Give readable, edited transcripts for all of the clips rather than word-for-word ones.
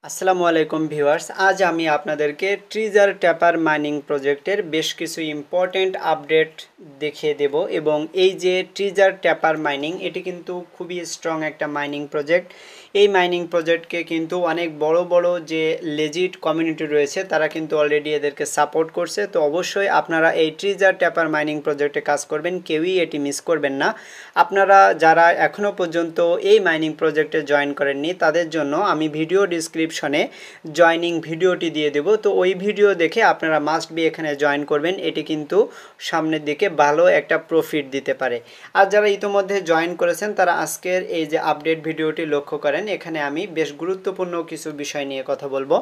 আসসালামু আলাইকুম ভিউয়ার্স, আজ আমি আপনাদেরকে ট্রিজার ট্যাপার মাইনিং প্রজেক্টের বেশ কিছু ইম্পর্টেন্ট আপডেট দেখিয়ে দেব। এবং এই যে ট্রিজার ট্যাপার মাইনিং, এটি কিন্তু খুবই স্ট্রং একটা মাইনিং প্রজেক্ট। এই মাইনিং প্রজেক্টকে কিন্তু অনেক বড় বড় যে লেজিট কমিউনিটি রয়েছে তারা কিন্তু অলরেডি এদেরকে সাপোর্ট করছে। তো অবশ্যই আপনারা এই ট্রিজার ট্যাপার মাইনিং প্রজেক্টে কাজ করবেন, কেউই এটি মিস করবেন না। আপনারা যারা এখনও পর্যন্ত এই মাইনিং প্রজেক্টে জয়েন করেননি তাদের জন্য আমি ভিডিও ডিসক্রিপশনে জয়নিং ভিডিওটি দিয়ে দেব। তো ওই ভিডিও দেখে আপনারা মাস্ট বি এখানে জয়েন করবেন, এটি কিন্তু সামনের দিকে ভালো একটা প্রফিট দিতে পারে। আর যারা ইতিমধ্যে জয়েন করেছেন তারা আজকের এই যে আপডেট ভিডিওটি লক্ষ্য করেন, এখানে আমি বেশ গুরুত্বপূর্ণ কিছু বিষয় নিয়ে কথা বলবো।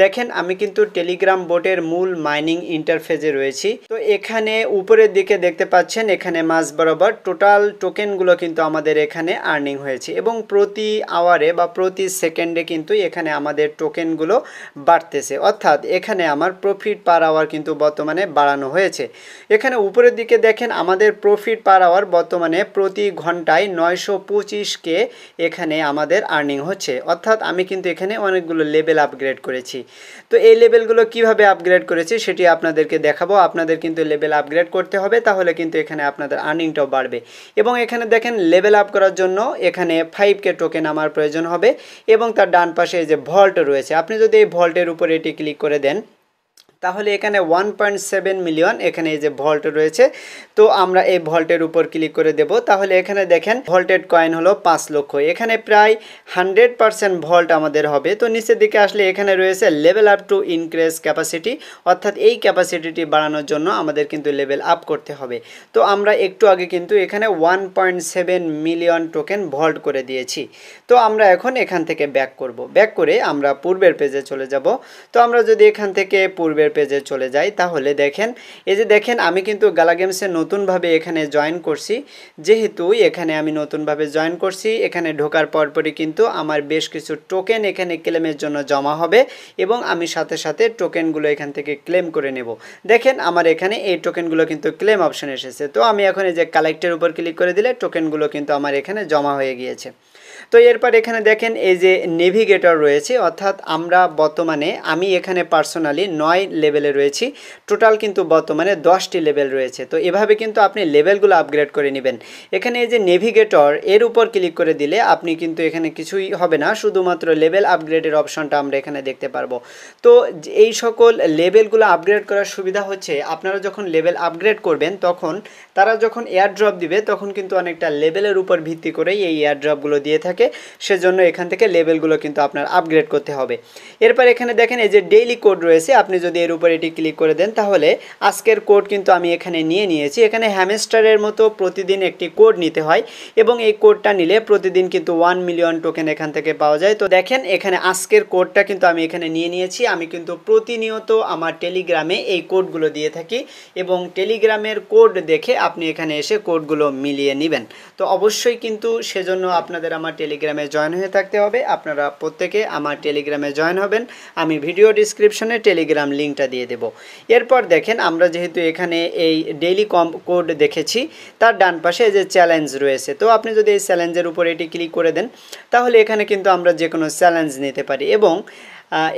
দেখেন, আমি কিন্তু টেলিগ্রাম বোটের মূল মাইনিং ইন্টারফেসে রয়েছি। তো এখানে উপরের দিকে দেখতে পাচ্ছেন, এখানে মাঝ বরাবর টোটাল টোকেনগুলো কিন্তু আমাদের এখানে আর্নিং হয়েছে এবং প্রতি আওয়ারে বা প্রতি সেকেন্ডে কিন্তু এখানে আমাদের টোকেনগুলো বাড়তেছে, অর্থাৎ এখানে আমার প্রফিট পার আওয়ার কিন্তু বর্তমানে বাড়ানো হয়েছে। এখানে উপরের দিকে দেখেন আমাদের প্রফিট পার আওয়ার বর্তমানে প্রতি ঘন্টায় 925K এখানে আমাদের আর্নিং হচ্ছে, অর্থাৎ আমি কিন্তু এখানে অনেকগুলো লেভেল আপগ্রেড করেছি। তো এই লেভেলগুলো কিভাবে আপগ্রেড করেছি সেটি আপনাদেরকে দেখাবো। আপনাদের কিন্তু লেভেল আপগ্রেড করতে হবে, তাহলে কিন্তু এখানে আপনাদের আর্নিংটাও বাড়বে। এবং এখানে দেখেন লেভেল আপ করার জন্য এখানে 5K টোকেন আমার প্রয়োজন হবে এবং তার ডান পাশে এই যে ভল্ট রয়েছে, আপনি যদি এই ভল্টের উপরে এটি ক্লিক করে দেন তাহলে এখানে 1.7 মিলিয়ন এখানে এই যে ভল্ট রয়েছে। তো আমরা এই ভল্টের উপর ক্লিক করে দেব, তাহলে এখানে দেখেন ভল্টেড কয়েন হলো 5 লক্ষ। এখানে প্রায় 100% ভল্ট আমাদের হবে। তো নিচের দিকে আসলে এখানে রয়েছে level up to increase capacity, অর্থাৎ এই ক্যাপাসিটিটি বাড়ানোর জন্য আমাদের কিন্তু লেভেল আপ করতে হবে। তো আমরা একটু আগে কিন্তু এখানে 1.7 মিলিয়ন টোকেন ভল্ট করে দিয়েছি। তো আমরা এখন এখান থেকে ব্যাক করব, ব্যাক করে আমরা পূর্বের পেজে চলে যাব। তো আমরা যদি এখান থেকে পূর্বের পেজে চলে যাই তাহলে দেখেন, এই যে দেখেন আমি কিন্তু গালা গেমসে নতুনভাবে এখানে জয়েন করছি। যেহেতু এখানে আমি নতুনভাবে জয়েন করছি, এখানে ঢোকার পরপরই কিন্তু আমার বেশ কিছু টোকেন এখানে ক্লেমের জন্য জমা হবে এবং আমি সাথে সাথে টোকেনগুলো এখান থেকে ক্লেম করে নেব। দেখেন আমার এখানে এই টোকেনগুলো কিন্তু ক্লেম অপশন এসেছে। তো আমি এখন এই যে কালেক্টের উপর ক্লিক করে দিলে টোকেনগুলো কিন্তু আমার এখানে জমা হয়ে গিয়েছে। তো এরপর এখানে দেখেন এই যে নেভিগেটর রয়েছে, অর্থাৎ আমরা বর্তমানে আমি এখানে পার্সোনালি 9 লেভেলে রয়েছি, টোটাল কিন্তু বর্তমানে 10টি লেভেল রয়েছে। তো এভাবে কিন্তু আপনি লেভেলগুলো আপগ্রেড করে নেবেন। এখানে এই যে নেভিগেটর এর উপর ক্লিক করে দিলে আপনি কিন্তু এখানে কিছুই হবে না, শুধুমাত্র লেভেল আপগ্রেডের অপশনটা আমরা এখানে দেখতে পারবো। তো এই সকল লেভেলগুলো আপগ্রেড করার সুবিধা হচ্ছে, আপনারা যখন লেভেল আপগ্রেড করবেন তখন তারা যখন এয়ার ড্রপ দিবে তখন কিন্তু অনেকটা লেভেলের উপর ভিত্তি করেই এই এয়ার ড্রপগুলো দিয়ে থাকে, সেজন্য এখান থেকে লেভেলগুলো কিন্তু আপনার আপগ্রেড করতে হবে। এরপর এখানে দেখেন এই যে ডেইলি কোড রয়েছে, আপনি যদি এর উপর এটি ক্লিক করে দেন তাহলে আজকের কোড কিন্তু আমি এখানে নিয়েছি। এখানে হ্যামস্টারের মতো প্রতিদিন একটি কোড নিতে হয় এবং এই কোডটা নিলে প্রতিদিন কিন্তু 1 মিলিয়ন টোকেন এখান থেকে পাওয়া যায়। তো দেখেন এখানে আজকের কোডটা কিন্তু আমি এখানে নিয়েছি। আমি কিন্তু প্রতিনিয়ত আমার টেলিগ্রামে এই কোডগুলো দিয়ে থাকি এবং টেলিগ্রামের কোড দেখে আপনি এখানে এসে কোডগুলো মিলিয়ে নেবেন। তো অবশ্যই কিন্তু সেজন্য আপনাদের আমার টেলিগ্রামে জয়েন হয়ে থাকতে হবে। আপনারা প্রত্যেকে আমার টেলিগ্রামে জয়েন হবেন, আমি ভিডিও ডিসক্রিপশনে টেলিগ্রাম লিঙ্কটা দিয়ে দেব। এরপর দেখেন আমরা যেহেতু এখানে এই ডেইলি কোড দেখেছি, তার ডান পাশে যে চ্যালেঞ্জ রয়েছে, তো আপনি যদি এই চ্যালেঞ্জের উপর এটি ক্লিক করে দেন তাহলে এখানে কিন্তু আমরা যে কোনো চ্যালেঞ্জ নিতে পারি এবং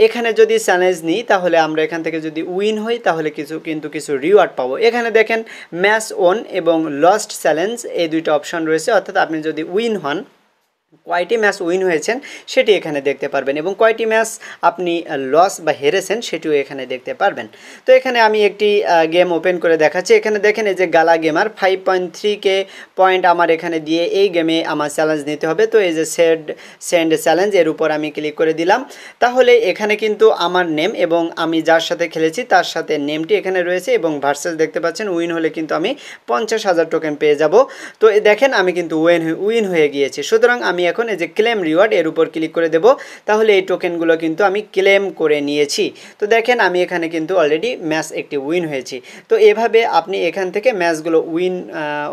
এখানে যদি চ্যালেঞ্জ নিই তাহলে আমরা এখান থেকে যদি উইন হই তাহলে কিছু রিওয়ার্ড পাবো। এখানে দেখেন ম্যাচ ওন এবং লস্ট চ্যালেঞ্জ এই দুইটা অপশন রয়েছে, অর্থাৎ আপনি যদি উইন হন, কয়টি ম্যাচ উইন হয়েছেন সেটি এখানে দেখতে পারবেন এবং কয়টি ম্যাচ আপনি লস বা হেরেছেন সেটিও এখানে দেখতে পারবেন। তো এখানে আমি একটি গেম ওপেন করে দেখাচ্ছি। এখানে দেখেন এই যে গালা গেমার 5.3K পয়েন্ট আমার এখানে দিয়ে এই গেমে আমার চ্যালেঞ্জ নিতে হবে। তো এই যে সেন্ড চ্যালেঞ্জ এর উপর আমি ক্লিক করে দিলাম, তাহলে এখানে কিন্তু আমার নেম এবং আমি যার সাথে খেলেছি তার সাথে নেমটি এখানে রয়েছে এবং ভার্সেস দেখতে পাচ্ছেন। উইন হলে কিন্তু আমি 50,000 টোকেন পেয়ে যাব। তো দেখেন আমি কিন্তু উইন হয়ে গিয়েছি। সুতরাং আমি এখন এই যে ক্লেম রিওয়ার্ড এর উপর ক্লিক করে দেব, তাহলে এই টোকেনগুলো কিন্তু আমি ক্লেম করে নিয়েছি। তো দেখেন আমি এখানে কিন্তু অলরেডি ম্যাচ একটি উইন হয়েছি। তো এভাবে আপনি এখান থেকে ম্যাচগুলো উইন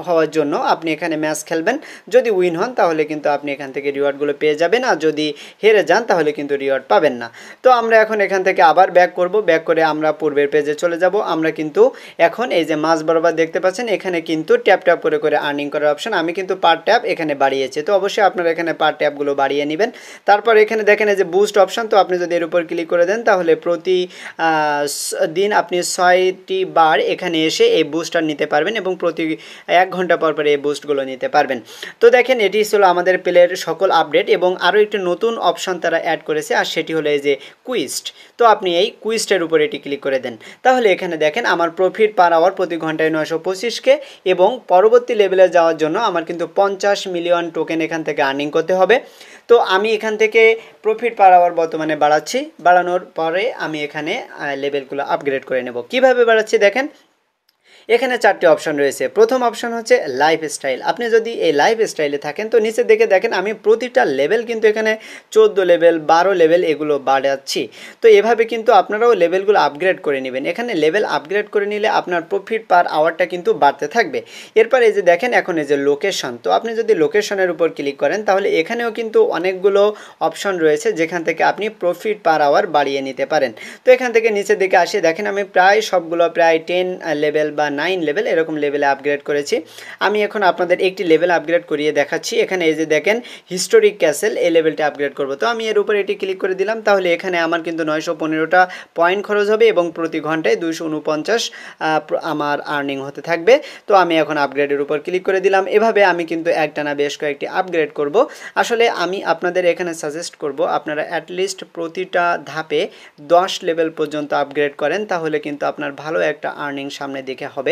হওয়ার জন্য আপনি এখানে ম্যাচ খেলবেন। যদি উইন হন তাহলে কিন্তু আপনি এখান থেকে রিওয়ার্ডগুলো পেয়ে যাবেন, আর যদি হেরে যান তাহলে কিন্তু রিওয়ার্ড পাবেন না। তো আমরা এখন এখান থেকে আবার ব্যাক করব, ব্যাক করে আমরা পূর্বের পেজে চলে যাব। আমরা কিন্তু এখন এই যে মাঝ বরাবর দেখতে পাচ্ছেন এখানে কিন্তু ট্যাপ ট্যাপ করে আর্নিং করার অপশন আমি কিন্তু পার ট্যাপ এখানে বাড়িয়েছি। তো অবশ্যই আপনারা এখানে পার ট্যাপগুলো বাড়িয়ে নেবেন। তারপর এখানে দেখেন এই যে বুস্ট অপশন, তো আপনি যদি এর উপর ক্লিক করে দেন তাহলে প্রতি দিন আপনি 6টি বার এখানে এসে এই বুস্টার নিতে পারবেন এবং প্রতি 1 ঘন্টা পর পর এই বুস্টগুলো নিতে পারবেন। তো দেখেন এটি ছিল আমাদের প্লের সকল আপডেট এবং আরও একটি নতুন অপশন তারা অ্যাড করেছে, আর সেটি হলো এই যে কুইস্ট। তো আপনি এই কুইস্টের উপর এটি ক্লিক করে দেন, তাহলে এখানে দেখেন আমার প্রফিট পার আওয়ার প্রতি ঘন্টায় 925K এবং পরবর্তী লেভেলে যাওয়ার জন্য আমার কিন্তু 50 মিলিয়ন টোকেন এখান থেকে আর্নিং করতে হবে। তো আমি এখান থেকে প্রফিট পার আওয়ার বর্তমানে বাড়াচ্ছি, বাড়ানোর পরে আমি এখানে লেভেলগুলো আপগ্রেড করে নেব। কিভাবে বাড়াচ্ছি দেখেন, এখানে 4টি অপশন রয়েছে। প্রথম অপশন হচ্ছে লাইফস্টাইল। আপনি যদি এই লাইফস্টাইলে থাকেন তো নিচে দেখে দেখেন আমি প্রতিটা লেভেল কিন্তু এখানে 14 লেভেল 12 লেভেল এগুলো বাড়াচ্ছি। তো এভাবে কিন্তু আপনারাও লেভেলগুলো আপগ্রেড করে নেবেন। এখানে লেভেল আপগ্রেড করে নিলে আপনার প্রফিট পার আওয়ারটা কিন্তু বাড়তে থাকবে। এরপর এই যে দেখেন এখন এই যে লোকেশন, তো আপনি যদি লোকেশনের উপর ক্লিক করেন তাহলে এখানেও কিন্তু অনেকগুলো অপশন রয়েছে যেখান থেকে আপনি প্রফিট পার আওয়ার বাড়িয়ে নিতে পারেন। তো এখান থেকে নিচের দিকে আসি, দেখেন আমি প্রায় সবগুলো প্রায় 10 লেভেল বা 9 লেভেল এরকম লেভেলে আপগ্রেড করেছি। আমি এখন আপনাদের একটি লেভেল আপগ্রেড করিয়ে দেখাচ্ছি। এখানে এই যে দেখেন হিস্টোরিক ক্যাসেল, এই লেভেলটা আপগ্রেড করব। তো আমি এর উপর এটি ক্লিক করে দিলাম, তাহলে এখানে আমার কিন্তু 915টা পয়েন্ট খরচ হবে এবং প্রতি ঘন্টায় 249 আমার আর্নিং হতে থাকবে। তো আমি এখন আপগ্রেডের উপর ক্লিক করে দিলাম। এভাবে আমি কিন্তু একটানা বেশ কয়েকটি আপগ্রেড করব। আসলে আমি আপনাদের এখানে সাজেস্ট করব আপনারা অ্যাটলিস্ট প্রতিটা ধাপে 10 লেভেল পর্যন্ত আপগ্রেড করেন, তাহলে কিন্তু আপনার ভালো একটা আর্নিং সামনে দিকে হবে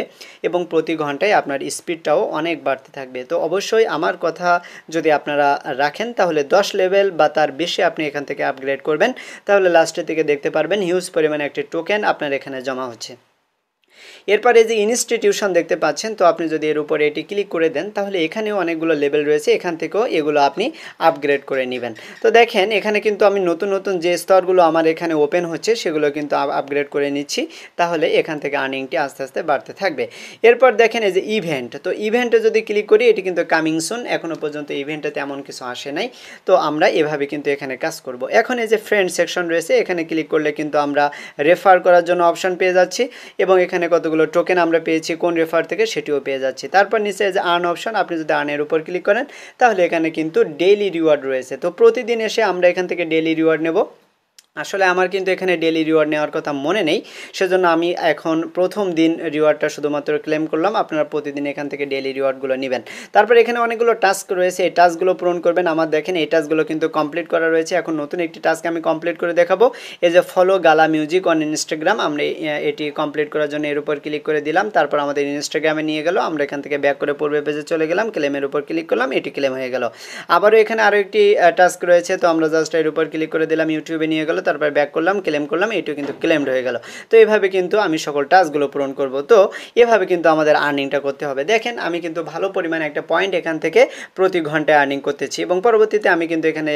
এবং প্রতি ঘন্টায় আপনার স্পিডটাও অনেক বাড়তে থাকবে। তো অবশ্যই আমার কথা যদি আপনারা রাখেন তাহলে 10 লেভেল বা তার বেশি আপনি এখান থেকে আপগ্রেড করবেন, তাহলে লাস্টের দিকে দেখতে পারবেন হিউজ পরিমাণে একটি টোকেন আপনার এখানে জমা হচ্ছে। এরপরে যে ইনস্টিটিউশন দেখতে পাচ্ছেন, তো আপনি যদি এর উপরে এটি ক্লিক করে দেন তাহলে এখানেও অনেকগুলো লেভেল রয়েছে, এখান থেকেও এগুলো আপনি আপগ্রেড করে নেবেন। তো দেখেন এখানে কিন্তু আমি নতুন নতুন যে স্তরগুলো আমার এখানে ওপেন হচ্ছে সেগুলো কিন্তু আপগ্রেড করে নিচ্ছি, তাহলে এখান থেকে আর্নিংটি আস্তে আস্তে বাড়তে থাকবে। এরপর দেখেন এই যে ইভেন্ট, তো ইভেন্টে যদি ক্লিক করি এটি কিন্তু কামিং সুন, এখনও পর্যন্ত ইভেন্টে তেমন কিছু আসে নাই। তো আমরা এভাবে কিন্তু এখানে কাজ করব। এখন এই যে ফ্রেন্ড সেকশন রয়েছে, এখানে ক্লিক করলে কিন্তু আমরা রেফার করার জন্য অপশন পেয়ে যাচ্ছি এবং এখানে কতগুলো টোকেন আমরা পেয়েছি কোন রেফার থেকে সেটিও পেয়ে যাচ্ছি। তারপর নিচে যে আর্ন অপশন, আপনি যদি আর্নের উপর ক্লিক করেন তাহলে এখানে কিন্তু ডেইলি রিওয়ার্ড রয়েছে। তো প্রতিদিন এসে আমরা এখান থেকে ডেইলি রিওয়ার্ড নেব। আসলে আমার কিন্তু এখানে ডেইলি রিওয়ার্ড নেওয়ার কথা মনে নেই, সেজন্য আমি এখন প্রথম দিন রিওয়ার্ডটা শুধুমাত্র ক্লেম করলাম। আপনারা প্রতিদিন এখান থেকে ডেইলি রিওয়ার্ডগুলো নেবেন। তারপর এখানে অনেকগুলো টাস্ক রয়েছে, এই টাস্কগুলো পূরণ করবেন। আমার দেখেন এই টাস্কগুলো কিন্তু কমপ্লিট করা রয়েছে। এখন নতুন একটি টাস্ক আমি কমপ্লিট করে দেখাবো। এই যে ফলো গালা মিউজিক অন ইনস্টাগ্রাম, আমরা এটি কমপ্লিট করার জন্য এর উপর ক্লিক করে দিলাম। তারপর আমাদের ইনস্টাগ্রামে নিয়ে গেল, আমরা এখান থেকে ব্যাক করে পূর্বে পেজে চলে গেলাম, ক্লেমের উপর ক্লিক করলাম, এটি ক্লেম হয়ে গেল। আবারও এখানে আরও একটি টাস্ক রয়েছে, তো আমরা জাস্ট এর উপর ক্লিক করে দিলাম, ইউটিউবে নিয়ে গেল, তারপর ব্যাক করলাম, ক্লেম করলাম, এটিও কিন্তু ক্লেমড হয়ে গেল। তো এভাবে কিন্তু আমি সকল টাস্কগুলো পূরণ করব। তো এভাবে কিন্তু আমাদের আর্নিংটা করতে হবে। দেখেন আমি কিন্তু ভালো পরিমাণে একটা পয়েন্ট এখান থেকে প্রতি ঘন্টায় আর্নিং করতেছি এবং পরবর্তীতে আমি কিন্তু এখানে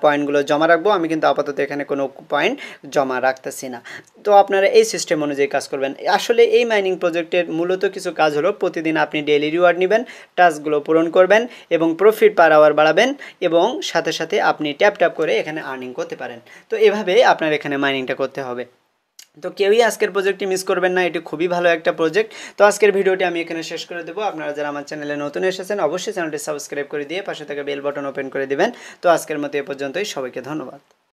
পয়েন্টগুলো জমা রাখবো। আমি কিন্তু আপাতত এখানে কোনো পয়েন্ট জমা রাখতেছি না। তো আপনারা এই সিস্টেম অনুযায়ী কাজ করবেন। আসলে এই মাইনিং প্রজেক্টের মূলত কিছু কাজ হলো প্রতিদিন আপনি ডেইলি রিওয়ার্ড নেবেন, টাস্কগুলো পূরণ করবেন এবং প্রফিট পার আওয়ার বাড়াবেন এবং সাথে সাথে আপনি ট্যাপ ট্যাপ করে এখানে আর্নিং করতে পারেন। তো এভাবে আপনার এখানে মাইনিংটা করতে হবে। তো কেউই আজকের প্রজেক্টটি মিস করবেন না, এটি খুবই ভালো একটা প্রজেক্ট। তো আজকের ভিডিওটি আমি এখানে শেষ করে দেবো। আপনারা যারা আমার চ্যানেলে নতুন এসেছেন অবশ্যই চ্যানেলটি সাবস্ক্রাইব করে দিয়ে পাশে থেকে বেল বাটন ওপেন করে দিবেন। তো আজকের মতো এ পর্যন্তই, সবাইকে ধন্যবাদ।